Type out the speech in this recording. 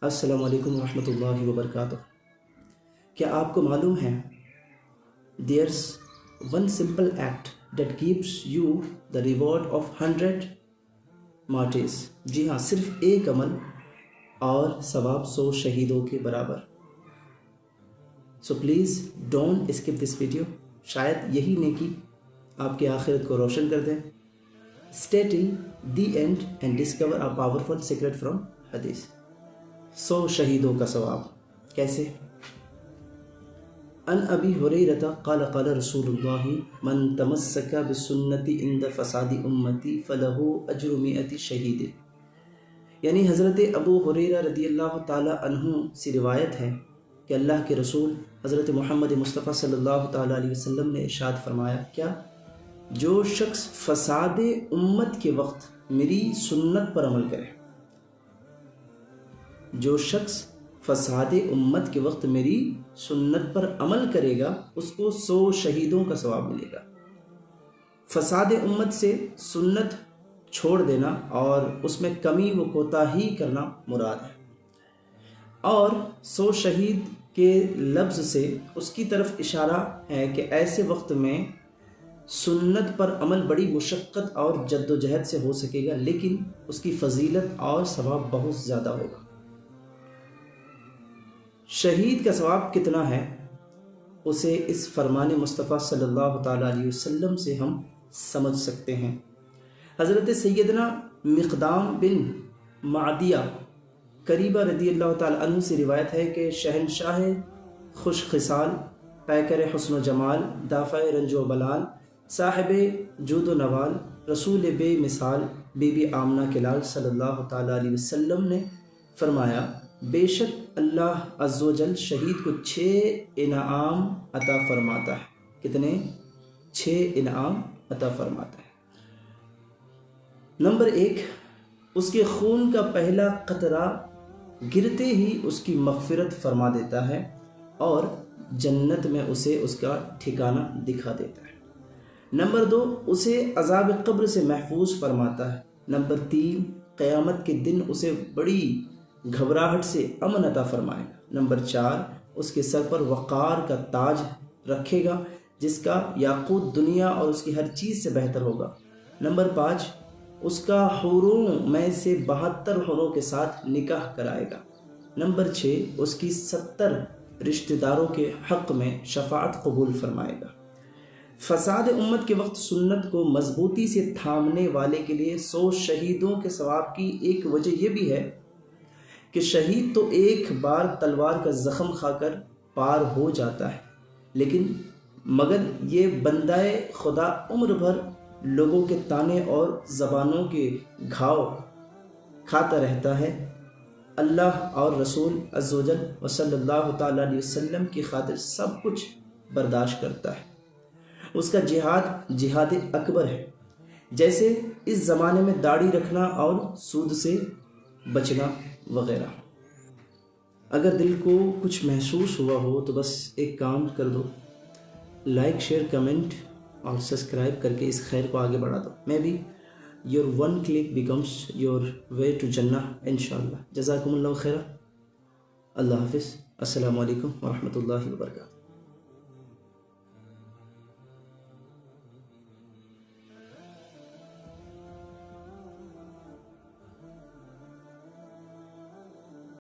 السلام علیکم ورحمۃ اللہ وبرکاتہ۔ کیا آپ کو معلوم ہے theirs one simple act that gives you the reward of 100 مارٹیز؟ جی ہاں، صرف ایک عمل اور ثواب 100 شہیدوں کے برابر۔ So please don't skip this video, شاید یہی نیکی آپ کی آخرت کو روشن کر دیں۔ Stay till the end and discover a powerful secret from حدیث۔ 100 شہیدوں کا ثواب کیسے؟ ان ابی ہریرہ قال قال رسول اللہ من تمسک بسنتی عند فساد امتی فلہ اجر 100 شہید۔ یعنی حضرت ابو ہریرہ رضی اللہ تعالی عنہ سے روایت ہے کہ اللہ کے رسول حضرت محمد مصطفیٰ صلی اللہ تعالی علیہ وسلم نے ارشاد فرمایا، کیا جو شخص فساد امت کے وقت میری سنت پر عمل کرے، جو شخص فساد امت کے وقت میری سنت پر عمل کرے گا اس کو 100 شہیدوں کا ثواب ملے گا۔ فساد امت سے سنت چھوڑ دینا اور اس میں کمی و کوتاہی کرنا مراد ہے، اور 100 شہید کے لفظ سے اس کی طرف اشارہ ہے کہ ایسے وقت میں سنت پر عمل بڑی مشقت اور جد و جہد سے ہو سکے گا، لیکن اس کی فضیلت اور ثواب بہت زیادہ ہوگا۔ شہید کا ثواب کتنا ہے اسے اس فرمان مصطفیٰ صلی اللہ تعالیٰ علیہ وسلم سے ہم سمجھ سکتے ہیں۔ حضرت سیدنا مقدام بن معدیہ قریبہ رضی اللہ تعالیٰ عنہ سے روایت ہے کہ شہنشاہ خوش خصال، پیکر حسن و جمال، دافع رنج و بلال، صاحب جود و نوال، رسول بے مثال، بی بی آمنہ کے لال صلی اللہ تعالیٰ علیہ وسلم نے فرمایا، بے شک اللہ عز و جل شہید کو 6 انعام عطا فرماتا ہے۔ کتنے؟ 6 انعام عطا فرماتا ہے۔ نمبر 1، اس کے خون کا پہلا قطرہ گرتے ہی اس کی مغفرت فرما دیتا ہے اور جنت میں اسے اس کا ٹھکانہ دکھا دیتا ہے۔ نمبر 2، اسے عذاب قبر سے محفوظ فرماتا ہے۔ نمبر 3، قیامت کے دن اسے بڑی گھبراہٹ سے امن عطا فرمائے گا۔ نمبر 4، اس کے سر پر وقار کا تاج رکھے گا جس کا یاقوت دنیا اور اس کی ہر چیز سے بہتر ہوگا۔ نمبر 5، اس کا حوروں میں سے 72 حوروں کے ساتھ نکاح کرائے گا۔ نمبر 6، اس کی 70 رشتہ داروں کے حق میں شفاعت قبول فرمائے گا۔ فساد امت کے وقت سنت کو مضبوطی سے تھامنے والے کے لیے 100 شہیدوں کے ثواب کی ایک وجہ یہ بھی ہے کہ شہید تو ایک بار تلوار کا زخم کھا کر پار ہو جاتا ہے، لیکن مگر یہ بندہ خدا عمر بھر لوگوں کے تانے اور زبانوں کے گھاؤ کھاتا رہتا ہے۔ اللہ اور رسول عز و جل و صلی اللہ تعالیٰ علیہ وسلم کی خاطر سب کچھ برداشت کرتا ہے۔ اس کا جہاد جہاد اکبر ہے، جیسے اس زمانے میں داڑھی رکھنا اور سود سے بچنا وغیرہ۔ اگر دل کو کچھ محسوس ہوا ہو تو بس ایک کام کر دو، لائک، شیئر، کمنٹ اور سبسکرائب کر کے اس خیر کو آگے بڑھا دو۔ میں بھی your one click becomes your way to جنہ انشاءاللہ۔ جزاکم اللہ خیرہ۔ اللہ حافظ۔ السلام علیکم ورحمۃ اللہ وبرکاتہ۔